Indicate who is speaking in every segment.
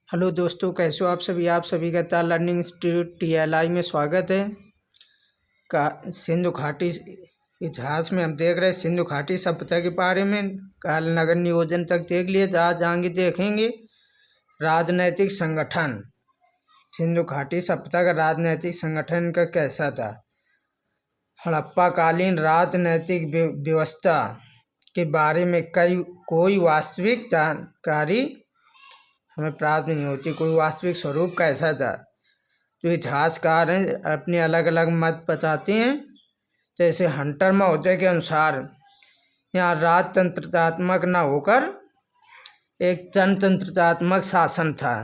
Speaker 1: Hello दोस्तों, कैसे हो आप सभी का ताल लर्निंग इंस्टीट्यूट TLI में स्वागत है। सिंधु घाटी इतिहास में हम देख रहे हैं सिंधु घाटी सभ्यता के बारे में। काल नगर नियोजन तक देख लिए, आज आगे देखेंगे राजनैतिक संगठन। सिंधु घाटी सभ्यता का राजनैतिक संगठन का कैसा था। हड़प्पा कालीन राजनैतिक व्यवस्था के बारे में कोई वास्तविक जानकारी हमें प्राप्त नहीं होती। कोई वास्तविक स्वरूप कैसा था। जो इतिहासकार हैं अपने अलग अलग मत बताते हैं। जैसे हंटर महोदय के अनुसार यहाँ राजतंत्रात्मक न होकर एक जनतंत्रात्मक शासन था।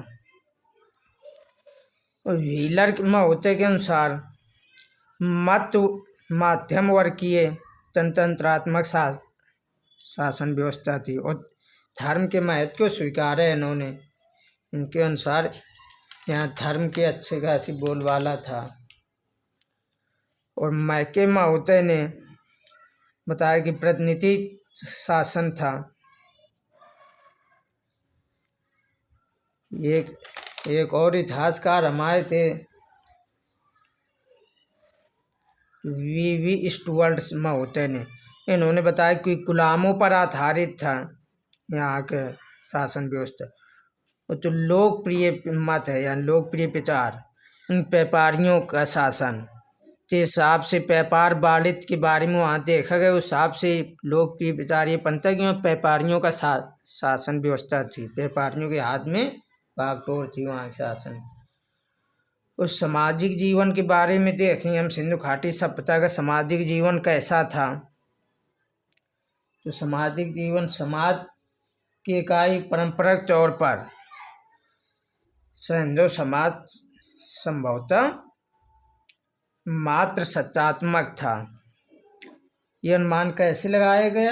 Speaker 1: और व्हीलर महोदय के अनुसार मत माध्यम वर्गीय जनतंत्रात्मक शासन व्यवस्था थी और धर्म के महत्व को स्वीकार है इन्होंने। इनके अनुसार यहाँ धर्म के अच्छे खासी बोलबाला था। और मैके महोदय ने बताया कि प्रतिनिधि शासन था। एक और इतिहासकार हमारे थे वी स्टुअर्ट महोदय ने। इन्होंने बताया कि गुलामों पर आधारित था यहाँ के शासन व्यवस्था। और जो लोकप्रिय मत है या लोकप्रिय विचार, उन व्यापारियों का शासन के हिसाब से व्यापार वाणिज्य के बारे में वहाँ देखा गया। उस हिसाब से लोकप्रिय विचार ये बनता कि व्यापारियों का शासन व्यवस्था थी। व्यापारियों के हाथ में बागडोर थी वहाँ के शासन। उस सामाजिक जीवन के बारे में देखें हम, सिंधु घाटी सभ्यता का सामाजिक जीवन कैसा था। तो सामाजिक जीवन समाज की इकाई परंपरागत तौर पर सिंधु समाज संभवतः मात्र सत्यात्मक था। यह अनुमान कैसे लगाया गया।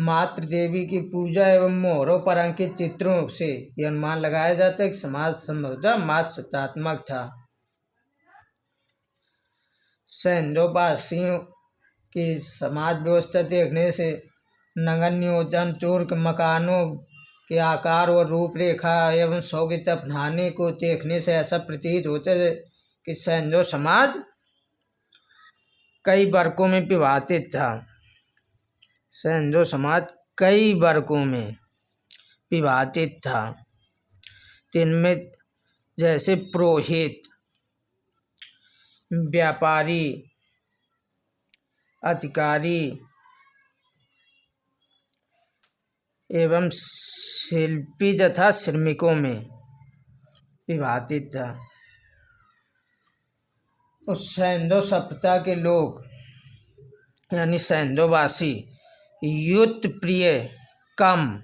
Speaker 1: मात्र देवी की पूजा एवं मोहरों पर अंकित चित्रों से यह अनुमान लगाया जाता है कि समाज संभवतः मात्र सत्यात्मक था। सिंधु वासियों की समाज व्यवस्था देखने से नगर नियोजन, तुर्क मकानों के आकार और रूपरेखा एवं शौकित अपनाने को देखने से ऐसा प्रतीत होता है कि सिंधु समाज कई वर्गों में विभाजित था। सिंधु समाज कई वर्गों में विभाजित था। जिनमें जैसे पुरोहित, व्यापारी, अधिकारी एवं शिल्पी तथा श्रमिकों में विभाजित था। उस सिंधु सभ्यता के लोग यानी सिंधुवासी युद्ध प्रिय कम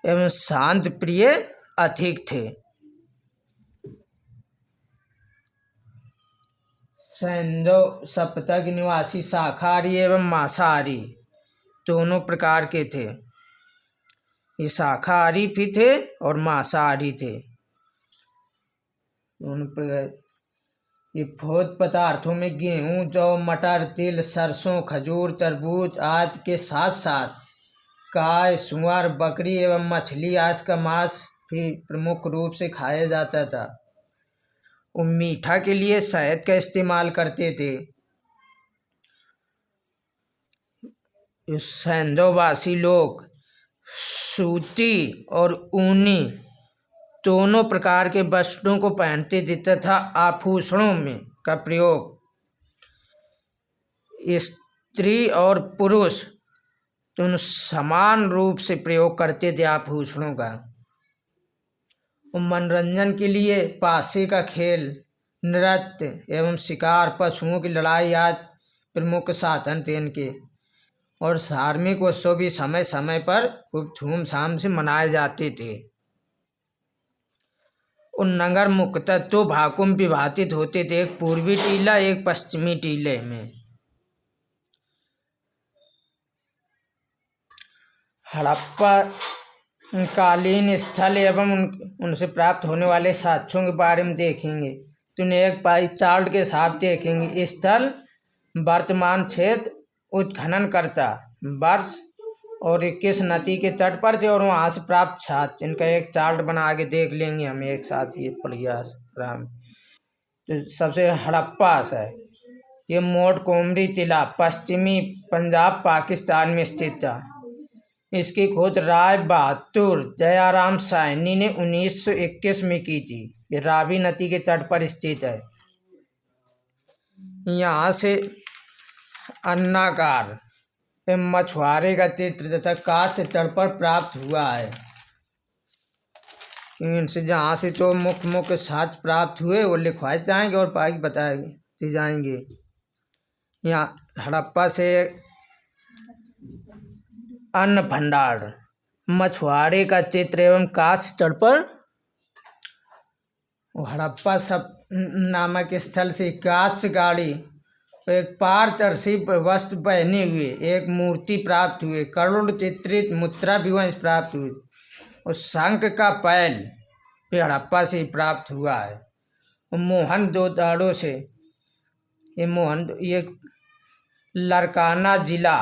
Speaker 1: एवं शांत प्रिय अधिक थे। सिंधु सभ्यता के निवासी शाकाहारी एवं मांसाहारी दोनों प्रकार के थे। ये शाकाहारी भी थे और मांसाहारी थे। ये भोज्य पदार्थों में गेहूं, जौ, मटर, तिल, सरसों, खजूर, तरबूज आदि के साथ साथ गाय, सुअर, बकरी एवं मछली आदि का मांस भी प्रमुख रूप से खाया जाता था। वो मीठा के लिए शहद का इस्तेमाल करते थे। सिंधुवासी लोग सूती और ऊनी दोनों प्रकार के वस्त्रों को पहनते थे तथा आभूषणों में का प्रयोग स्त्री और पुरुष दोनों समान रूप से प्रयोग करते थे आभूषणों का। मनोरंजन के लिए पासे का खेल, नृत्य एवं शिकार, पशुओं की लड़ाई आदि प्रमुख साधन थे इनके। और धार्मिक उत्सव भी समय समय पर खूब धूमधाम से मनाए जाते थे। उन नगर मुख्यतः दो भागों में विभाजित होते थे, एक पूर्वी टीला, एक पश्चिमी टीले में। हड़प्पा कालीन स्थल एवं उनसे प्राप्त होने वाले साक्ष्यों के बारे में देखेंगे। तो एक पाई चार्ट के साथ देखेंगे। स्थल वर्तमान क्षेत्र उत्खननकर्ता वर्ष और 21 नदी के तट पर थे और वहाँ से प्राप्त छात्र। इनका एक चार्ट बना के देख लेंगे हम एक साथ, ये बढ़िया राम। तो सबसे हड़प्पा है, ये मोंटगोमरी टिला पश्चिमी पंजाब पाकिस्तान में स्थित था। इसकी खोज राय बहादुर दयाराम साहनी ने 1921 में की थी। ये रावी नदी के तट पर स्थित है। यहाँ से अन्नाकार मछुआरे का चित्र तथा कांस्य तट पर प्राप्त हुआ है। इनसे जहाँ से तो मुख्य साक्ष्य प्राप्त हुए वो लिखवाए जाएंगे और बाकी बताए जाएंगे। यहाँ हड़प्पा से अन्न भंडार मछुआरे का चित्र एवं कांस्य तट पर हड़प्पा सब नामक स्थल से कांस्य गाड़ी एक पारदर्शी वस्त्र पहने हुए एक मूर्ति प्राप्त हुए। करोड़ चित्रित मुद्रा भी वहीं प्राप्त हुई और शंख का पैल भी हड़प्पा से प्राप्त हुआ है। मोहन जोदड़ो से ये लरकाना जिला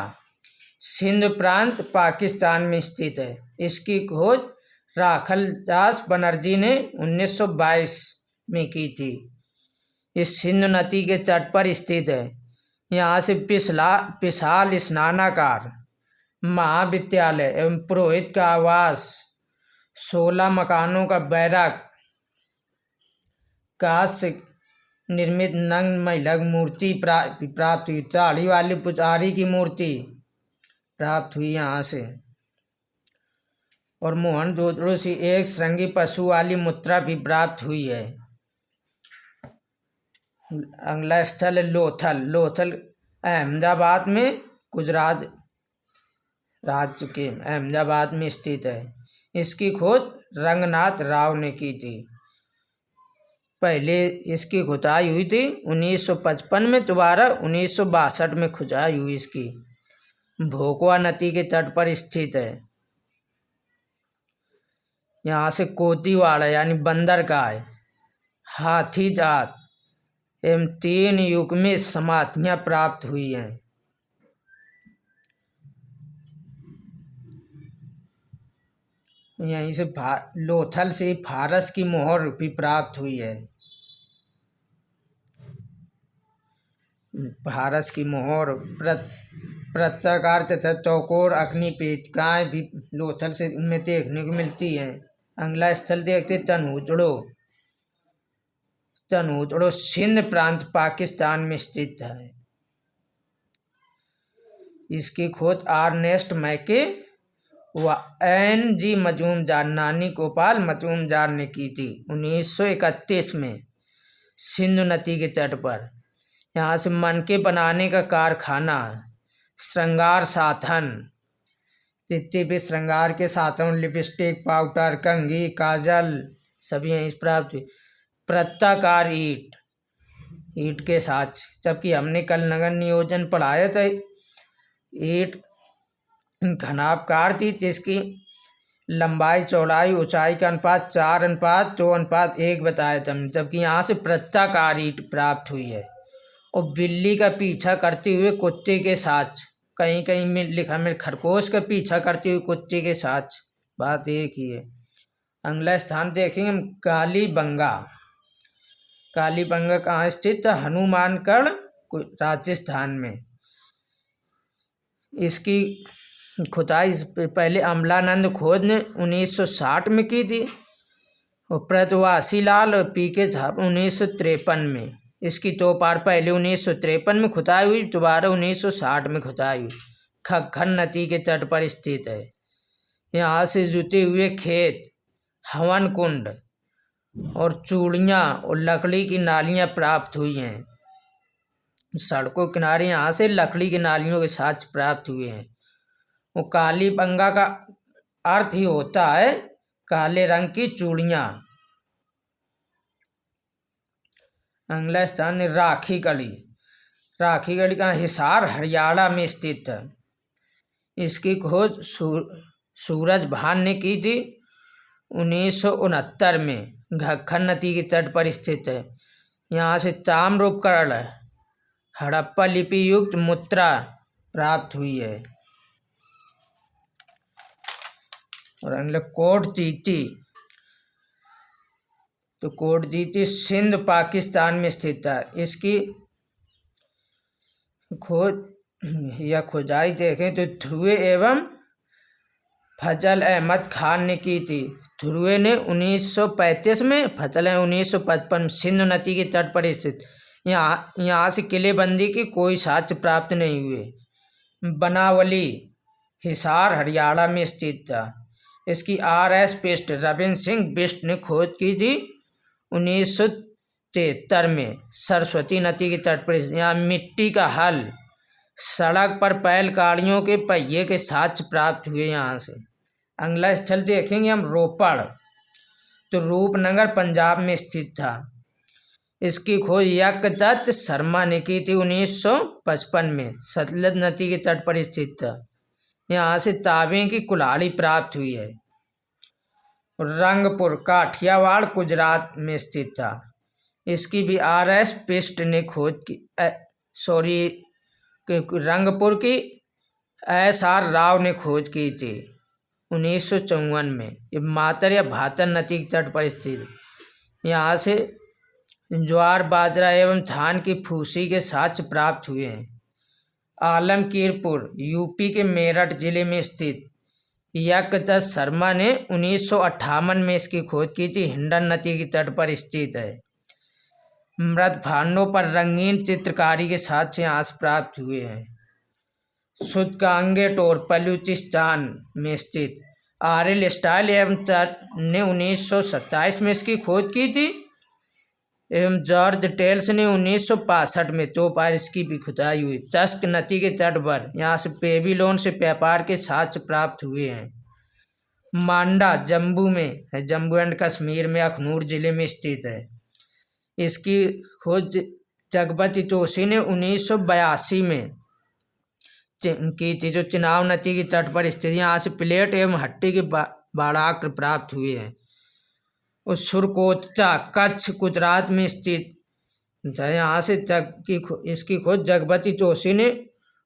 Speaker 1: सिंध प्रांत पाकिस्तान में स्थित है। इसकी खोज राखलदास बनर्जी ने 1922 में की थी। इस सिंधु नदी के तट पर स्थित है। यहाँ से विशाल स्नानागार महाविद्यालय एवं पुरोहित का आवास 16 मकानों का बैरक कांस्य निर्मित नंग महिला मूर्ति प्राप्त हुई। दाढ़ी वाली पुजारी की मूर्ति प्राप्त हुई यहाँ से। और मोहन जोदड़ो से एक श्रृंगी पशु वाली मुद्रा भी प्राप्त हुई है। अगला स्थल लोथल अहमदाबाद में गुजरात राज्य के अहमदाबाद में स्थित है। इसकी खोज रंगनाथ राव ने की थी। पहले इसकी खुदाई हुई थी 1955 में, दोबारा 1962 में खुदाई हुई इसकी। भोकवा नदी के तट पर स्थित है। यहाँ से कोतीवाड़ा यानी बंदरगाह हाथी दांत एवं 3 युग्मित समाधियाँ प्राप्त हुई हैं। यहीं से लोथल से फारस की मोहर भी प्राप्त हुई है। फारस की मोहर वृत्ताकार तथा चौकोर अग्नि पेटिकाएँ भी लोथल से उनमें देखने को मिलती हैं। अगला स्थल देखते तनहुदड़ो सिंध प्रांत पाकिस्तान में स्थित है। इसकी खोज आर्नेस्ट मैके व N.G. मजूमदार नानी गोपाल मजूमदार ने की थी 1931 में सिंधु नदी के तट पर। यहाँ से मनके बनाने का कारखाना श्रृंगार साधन जितने भी श्रृंगार के साधन लिपस्टिक पाउडर कंघी काजल सभी यहीं प्राप्त हुई। वृत्ताकार ईंट के साथ, जबकि हमने कल नगर नियोजन पढ़ाया था ईंट घनाभकार थी जिसकी लंबाई चौड़ाई ऊंचाई का अनुपात 4:2:1 बताया था। जबकि यहाँ से वृत्ताकार ईंट प्राप्त हुई है। और बिल्ली का पीछा करते हुए कुत्ते के साथ, कहीं कहीं में लिखा में खरगोश का पीछा करते हुए कुत्ते के साथ, बात एक ही है। अगला स्थान देखेंगे हम कालीबंगा कहाँ स्थित है? हनुमानगढ़ राजस्थान में। इसकी खुदाई पहले अमलानंद खोज ने 1960 में की थी और प्रतवासी लाल और पी.के. झा 1953 में। इसकी 2 बार पहले 1953 में खुदाई हुई, दोबारा 1960 में खुदाई हुई। खग्गर नदी के तट पर स्थित है। यहाँ से जुते हुए खेत, हवन कुंड और चूड़ियाँ और लकड़ी की नालियाँ प्राप्त हुई हैं। सड़कों किनारे यहाँ से लकड़ी की नालियों के साथ प्राप्त हुए हैं। वो कालीबंगा का अर्थ ही होता है काले रंग की चूड़ियाँ। अगला स्थान राखी गढ़ी का हिसार हरियाणा में स्थित है। इसकी खोज सूरज भान ने की थी 1969 में। घग्गर नदी के तट पर स्थित है। यहाँ से ताम्र उपकरण हड़प्पा लिपि युक्त मुद्रा प्राप्त हुई है। और अगला कोट जीती। तो कोट जीती सिंध पाकिस्तान में स्थित था। इसकी खोज या खुदाई देखें तो ध्रुवे एवं फजल अहमद खान ने की थी। ध्रुवे ने 1935 में, फजल 1955 में सिंधु नदी के तट पर स्थित। यहाँ से किलेबंदी की कोई साक्ष्य प्राप्त नहीं हुए। बनावली हिसार हरियाणा में स्थित था। इसकी RS पिस्ट रविंद्र सिंह बिष्ट ने खोज की थी 1973 में सरस्वती नदी के तट पर। यहाँ मिट्टी का हल, सड़क पर बैलगाड़ियों के पहिए के साक्ष्य प्राप्त हुए। यहाँ से अगला स्थल देखेंगे हम रोपड़। तो रूपनगर पंजाब में स्थित था। इसकी खोज यज्ञदत्त शर्मा ने की थी 1955 में सतलज नदी के तट पर स्थित था। यहाँ से तांबे की कुल्हाड़ी प्राप्त हुई है। रंगपुर काठियावाड़ गुजरात में स्थित था। इसकी भी RS पिस्ट ने खोज की। रंगपुर की SR राव ने खोज की थी 1954 में। ये मातर या भातर नदी के तट पर स्थित। यहाँ से ज्वार बाजरा एवं धान की फूसी के साक्ष्य प्राप्त हुए हैं। आलमगीरपुर UP के मेरठ जिले में स्थित। यज्ञदत्त शर्मा ने 1958 में इसकी खोज की थी। हिंडन नदी के तट पर स्थित है। मृत भांडों पर रंगीन चित्रकारी के साक्ष्य यहाँ से प्राप्त हुए हैं। सुदगांगेटोर बलूचिस्तान में स्थित। RL स्टाइल एवं ने 1927 में इसकी खोज की थी एवं जॉर्ज टेल्स ने 1965 में 2 बार इसकी भी खुदाई हुई। तस्क नदी के तट पर यहाँ से बेबीलोन से व्यापार के साक्ष्य प्राप्त हुए हैं। मांडा जम्मू में है, जम्मू एंड कश्मीर में अखनूर जिले में स्थित है। इसकी खोज जगपति जोशी ने 1982 में की थी, जो चिनाब नदी के तट पर स्थित। यहाँ से प्लेट एवं हट्टी के बाड़ाक्र प्राप्त हुए हैं। सुरकोता कच्छ गुजरात में स्थित। यहाँ से इसकी खोज जगपति जोशी ने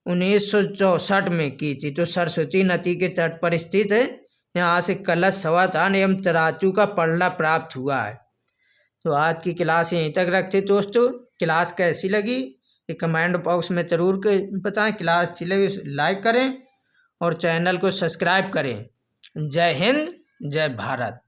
Speaker 1: 1964 में की थी, जो सरस्वती नदी के तट पर स्थित है। यहाँ से कलश सवाधान एवं तराजू का पल्ला प्राप्त हुआ है। तो आज की क्लास यहीं तक रखते दोस्तों। क्लास कैसी लगी ये कमेंट बॉक्स में ज़रूर बताएं। क्लास अच्छी लगी लाइक करें और चैनल को सब्सक्राइब करें। जय हिंद, जय भारत।